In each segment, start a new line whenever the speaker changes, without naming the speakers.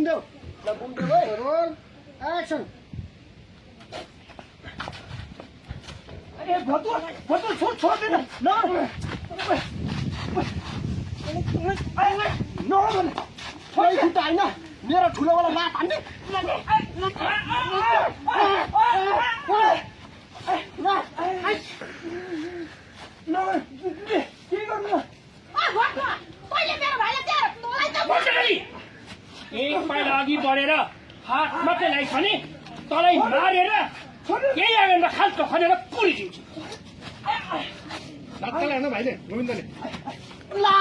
घुम्देऊ ल घुम्देऊ है role action ए भतु छोड दे न होइन मेरो ठुलोवाला लात हान्ने के गर्नु
एक पाइला अघि बढेर हात मात्रै लगाइस् भने तँलाई मारेर केही आँगनमा खाल्टो खनेर पुरिदिन्छु
होइन भाइले गोविन्दले ला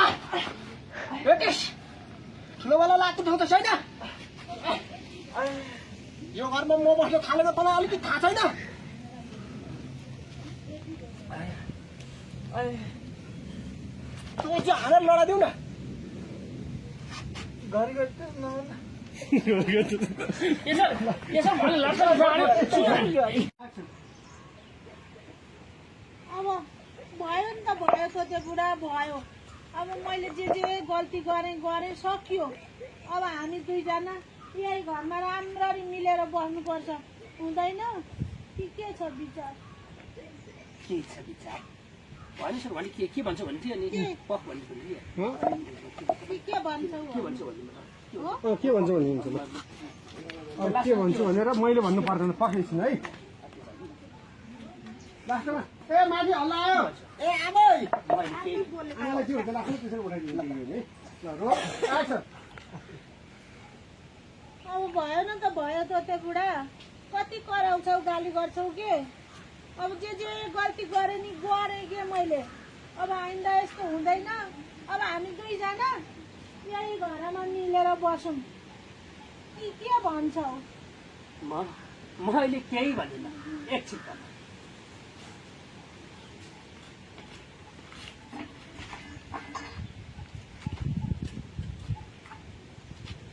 भेटिस ठुलोवाला लातको ठाउँ त छैन यो घरमा म बस्न थालेको तँलाई अलिकति थाहा छैन तँ चाहिँ हानेर लडाइदेऊ न
अब भयो नि त भयो त त्यो बुढा भयो अब मैले जे गल्ती गरेँ सकियो अब हामी दुईजना यही घरमा राम्ररी मिलेर बस्नुपर्छ हुँदैन के छ विचार
भनिस् भने के भन्छ भने थियो नि पक भन्छु
के भन्छौ
के भन्छ भन्नुहुन्छ अब के भन्छु भनेर मैले भन्नु पर्दैन पक्रिन्छु है लास्टमा ए माथि हल्ला आयो ए आमै आमालाई के हुन्छ लास्टमा त्यसरी उठाइदिनु नि ल रो एक्सन
अब भयो न त भयो त त्यो बुढा कति कराउँछौ गाली गर्छौ के अब जे गल्ती गरेँ नि गरेँ के मैले अब आइन्दा यस्तो हुँदैन अब हामी दुईजना यही घरमा मिलेर बसौँ के भन्छौ
मैले केही भन्दिनँ एकछिन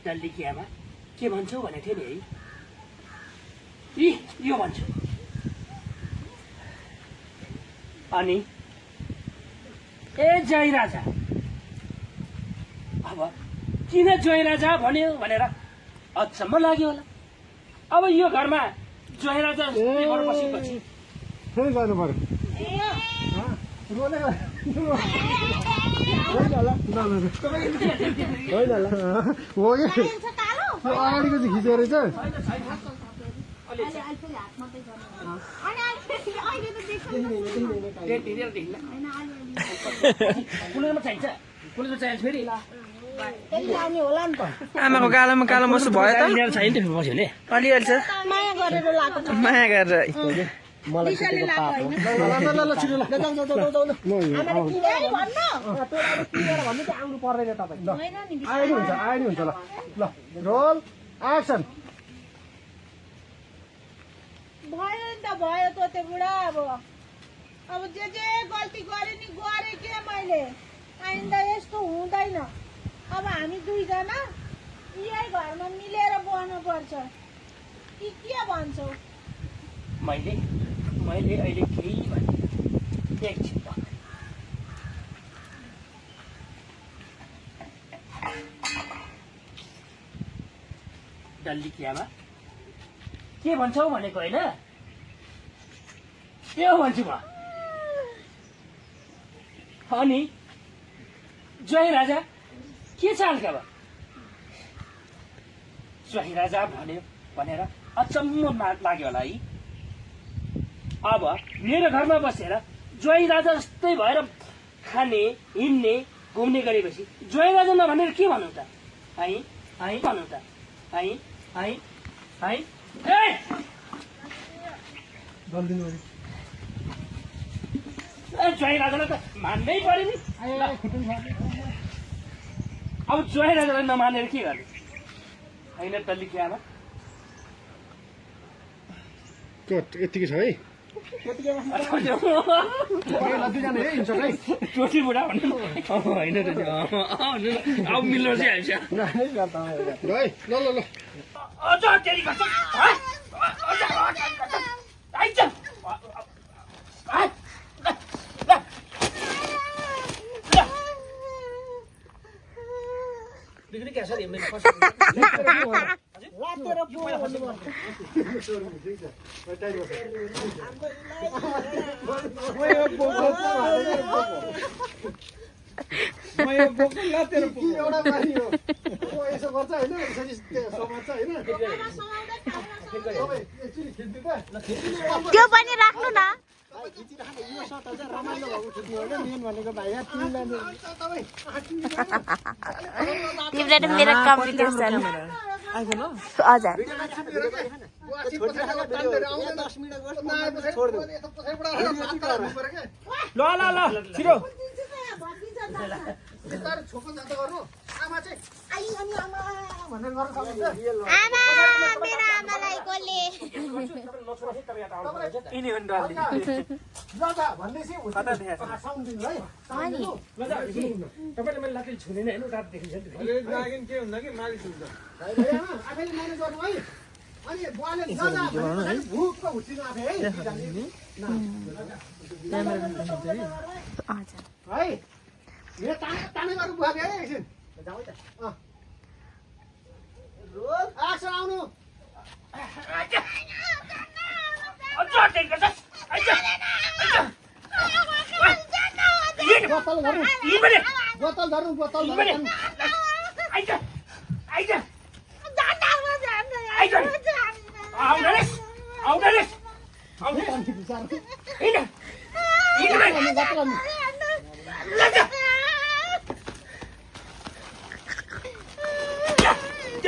डल्ली के आमा के भन्छौ भनेको थियो नि है यो भन्छु अनि ए जय राजा अब किन जय राजा भन्यो भनेर अचम्म लाग्यो होला अब यो घरमा जय राजा बसेपछि
फेरि गर्नु पर्यो हो कि अगाडिको चाहिँ खिचेको रहेछ
आमाको गालामा कालो मसु भयो त
छैन
अलिअलि छ माया गरेर
मलाई छिटो आउनु पर्दैन तपाईँ आयो नि हुन्छ ल रोल एक्सन
भयो नि त भयो त त्यो बुढा अब जे गल्ती गरेँ नि गरेँ के मैले आइन्दा यस्तो हुँदैन अब हामी दुईजना यही घरमा मिलेर बस्नुपर्छ के भन्छौ
मैले अहिले केही भने एकछिन डल्ली के आमा के भन्छौ भनेको होइन के हो भन्छु म अनि जय राजा के छ हालका जय राजा भन्यो भनेर अचम्म लाग्यो होला है अब मेरो घरमा बसेर जय राजा जस्तै भएर खाने हिँड्ने घुम्ने गरेपछि जय राजा नभनेर के भन्नु त है भन्नु त है जय राजालाई त मान्नै पर्यो नि अब जय राजालाई नमानेर के गर्ने होइन डल्ली के आमा
यतिकै छ है
टोटी बुढा भन्नु होइन अब मिल्नु चाहिँ
ल
अझ तेरी गर्छ बिग्री क्या छ नि मेरो
रातेर पो भन्नुपर्छ एउटा बानी हो यसो गर्छ होइन यसरी समात्छ होइन
त्यो पनि राख्नु न
यो सट चाहिँ रमाइलो भएको खिच्नु हो मेन भनेको भाइ यहाँ तिमीलाई
तिमीले त मेरो कम्पिटिसन हजुर
ल ल ल छिटो
छोको जाँदा गर्नु आमा चाहिँ आई अनि आमा भनेर गर्न सक्नुहुन्छ
आमा मेरो आमालाई कसले
यिनी हुन् डाली
लजा भन्दैछ साउन्ड दिनु है
लजा तपाईले मैले लाठी छुनेन हैन रात देखिन्छ नि
लागिन के हुन्छ कि मालिस हुन्छ आफैले म्यानेज गर्नु है अनि बुवाले लजा भने भुक्क उठिनु आफै है है मेरो ताने गर्नु बुवा भ्याए एकछिन जाऊ है त रोल एक्सन आउनु बोतल धर्नु बोतल धर्नु बोतल धर्नु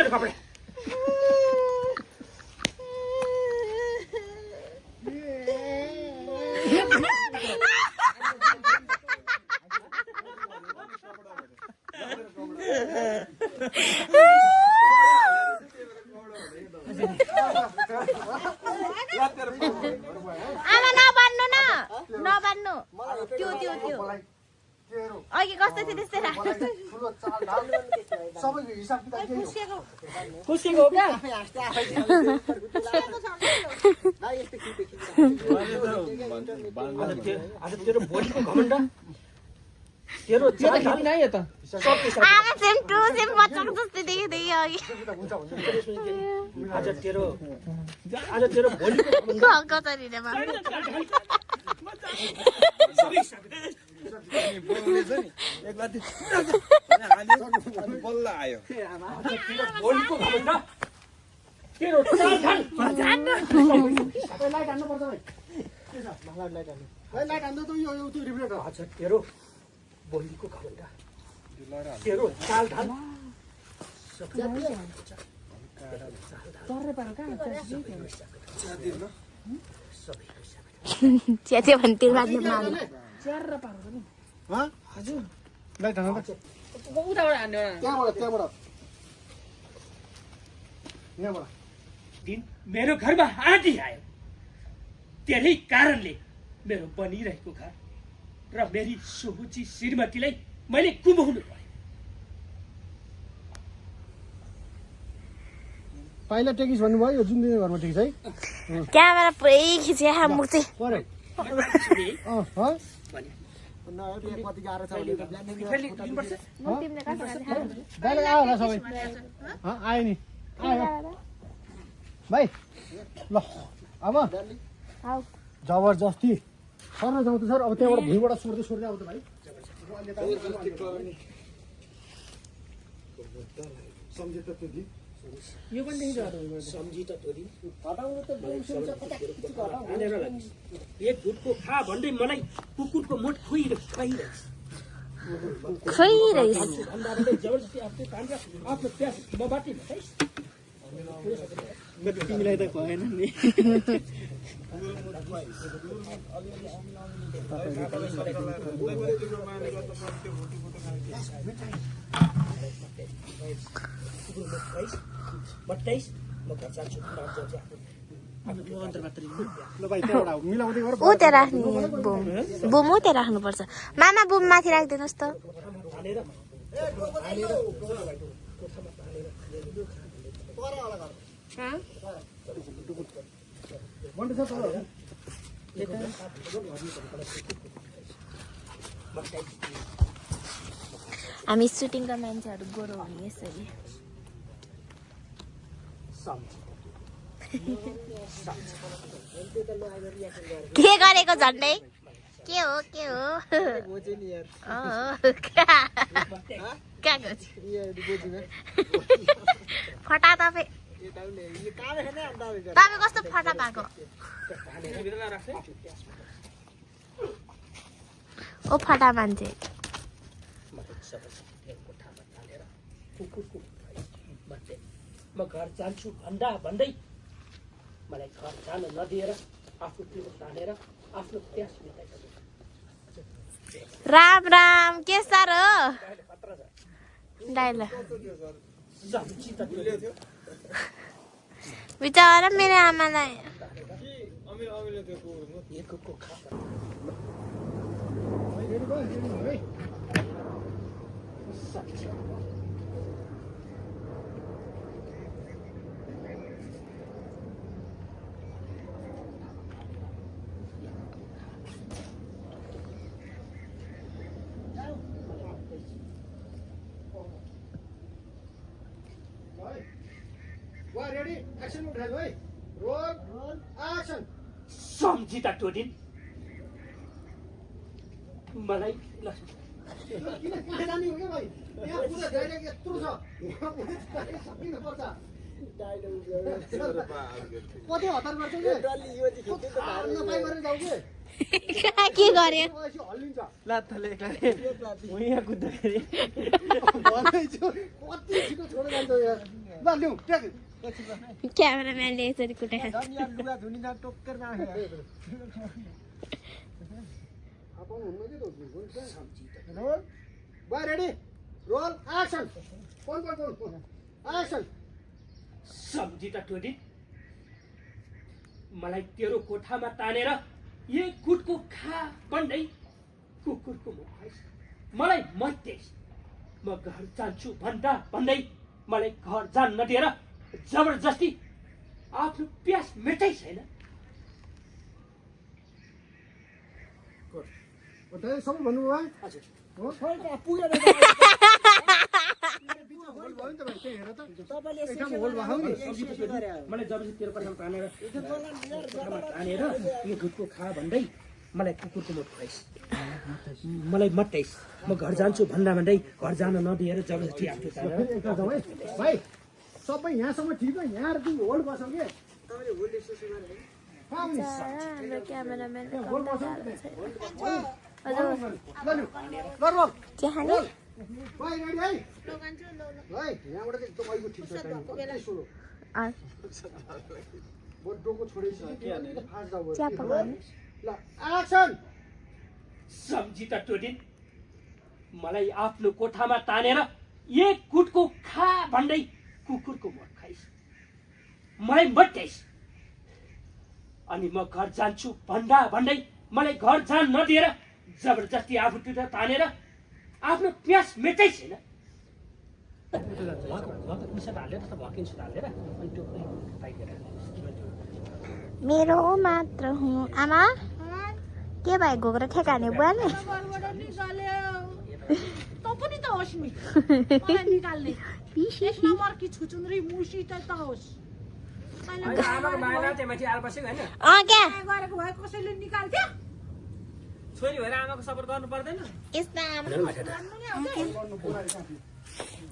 कपडे
आमा नबन्नु न नबन्नु त्यो त्यो त्यो अघि कस्तो थियो त्यस्तै राख्नु
सबैको हिसाब किताब के हो
खुसीको हो क्या आज तेरो भोलिको घमण्ड तेरो चाल नै त
आमा सेम टु सेम बच्चाको जस्तै देखिँदै अघि
आज तेरो भोलिको घमण्ड
कसरी रे
बल्ल आयो
भोलिको घमण्ड तेरो चाल
लाइट हान्नुपर्छ भाइ लाइट हान्नु त यो त्यो रिफ्लेक्टर
आज तेरो भोलिको घमण्ड तेरो चाल ढाल
च्याचे भन्थे बाजे माग
हजुर लाइट हान्नु त त्यहाँबाट यहाँबाट
दिन मेरो घरमा आँधी आयो तेरै कारणले मेरो बनिरहेको घर र मेरी सुहुची श्रीमतीलाई मैले गुमाउनु पर्यो
पहिला टेकिस भन्नुभयो यो जुन दिने घरमा टेकिस है
क्यामेरा पुरै खिचे मुख चाहिँ
परे कति गाह्रो छ डाइरेक्ट आयो होला सबै आयो नि आयो भाइ ल अब जबरजस्ती सर जाउँ त सर अब त्यहाँबाट भुइँबाट सोर्दै आउँछ भाइ सम्झे त त्यो दिन
यो पनि सम्झी त तोरी एक घुटको खा भन्दै मलाई कुकुरको मोठ खुइरहेछ जबरजस्ती आफ्नो प्यास मबाटी भेटाइस्
तिमीलाई त भएन नि
ऊ त्यहाँ राख्ने बुम ऊ त्यहाँ राख्नुपर्छ मामा बुम माथि राखिदिनुहोस् त हामी सुटिङका मान्छेहरू गोरो हुने यसरी के गरेको झन्डै के हो फटा तपाईँ कस्तो फटा भएको ओ फटा मान्छे
म घर जान्छु भन्दा भन्दै मलाई घर जान नदिएर आफ्नो पिरो तानेर आफ्नो प्यास मिटाइसक्यो
राम राम के साह्रो डाइलग बिचारा मेरो आमालाई
रेडी एक्सन उठाइलो है रोल एक्सन
सम्झिता टोडिन मलाई
किन जाने हो क्या भाइ यहाँ पुरा डाइलग यत्रो छ सकिनु पर्छ कति हतार गर्छ के नपाइ गरेर जाऊ
के गरे
हल्लिन्छ
लात्थले यहाँ कुद्दाखेरि
भन्दैछु कति छिटो छोडेर जान्छ यार ल लिऊ
क्यामेराम्यानले यसरी कुटाए
लुगा धुनी ना टोक्कर ना अपन हुन्न के तो roll by ready roll action कोन एक्सन
सम्झिता टोडिन मलाई तेरो कोठामा तानेर एक गुटको खा भन्दै कुकुरको मुख खाइस् मलाई मत्तेस् म घर जान्छु भन्दा भन्दै मलाई घर जान नदिएर जबरजस्ती आफ्नो प्यास मेटै छैन
बताए सब भन्नुभयो है
हजुर
हो पुरा होल्ड भयो नि त भाइ त्यही हेर त तपाईले एकदम होल्ड भयो नि
मलाई जबरजस्ती तेरो कोठामा तानेर यो गुटको खा भन्दै मलाई कुकुरको मुख खाइस् मलाई मत्तेस् म घर जान्छु भन्दा भन्दै घर जान नदिएर जबरजस्ती आफ्नो तानेर
एकदम है भाइ सबै यहाँसम्म ठिक हो यहाँ तिमी होल्ड बसौ के तपाईले होल्ड सुसु गरे है
हाम्रो क्यामेराम्यान
होल्ड बसौ
हजुर
गर्नु
चाहने
भाइ रेडी है भाइ यहाँबाट चाहिँ एकदम आइको ठिक छ टाइम सुरु बड्डोको छोडेछ के फास्ट जाऊ
च्याप गर्ने
ल एक्सन
सम्झिता टोडिन मलाई आफ्नो कोठामा तानेर एक गुटको खा भन्दै कुकुरको मत खाइस् मलाई मत्तेस् अनि म घर जान्छु भन्दा भन्दै मलाई घर जान नदिएर जबरजस्ती आफूतिर तानेर आफ्नो प्यास मेटै छैन
मेरो मात्र हुँ आमा के भयो घोक्रो ठेकाने बुवाले
तँ पनि त होस् नि मलाई निकाल्ने एक नम्बर कि छुचुन्द्री मुसी त होस्
क्या
गरेको भए कसैले निकाल्थ्यो
छोरी भएर आमाको सपोर्ट गर्नु पर्दैन
यस्ता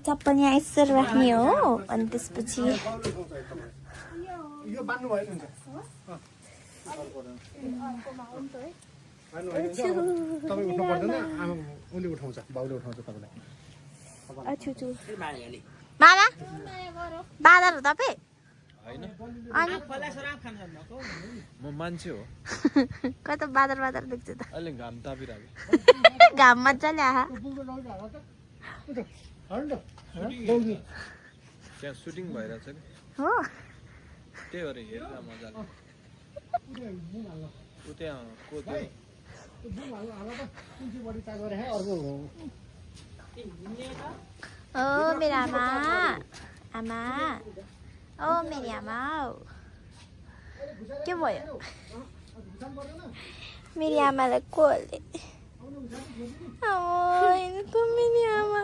चप्पल यहाँ यसरी राख्ने हो अनि त्यसपछि
यो बान्नु भयो नि तपाईँ उठ्नु पर्दैन आमा उसले उठाउँछ बाउले उठाउँछ तपाईँलाई
मामा बादल हो तपाईँ
म मान्छे हो
कता बादल बादल देख्छु त
अहिले घाम तापिरहेको
घाम मजाले आहा
त्यहाँ सुटिङ भइरहेछ कि
हो
त्यही भएर हेरेर मजाले ऊ त्यहाँ को
ओ मेरो आमा आमा ओ मेरो आमा के भयो मेरो आमालाई कसले ini तुम्ही नि आमा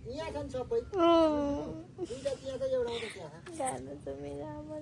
यहाँ छन् सबै
अँ,
दुईटा त्यहाँ छ एउटा आउँछ त्यहाँ
जानु तुम्ही आमा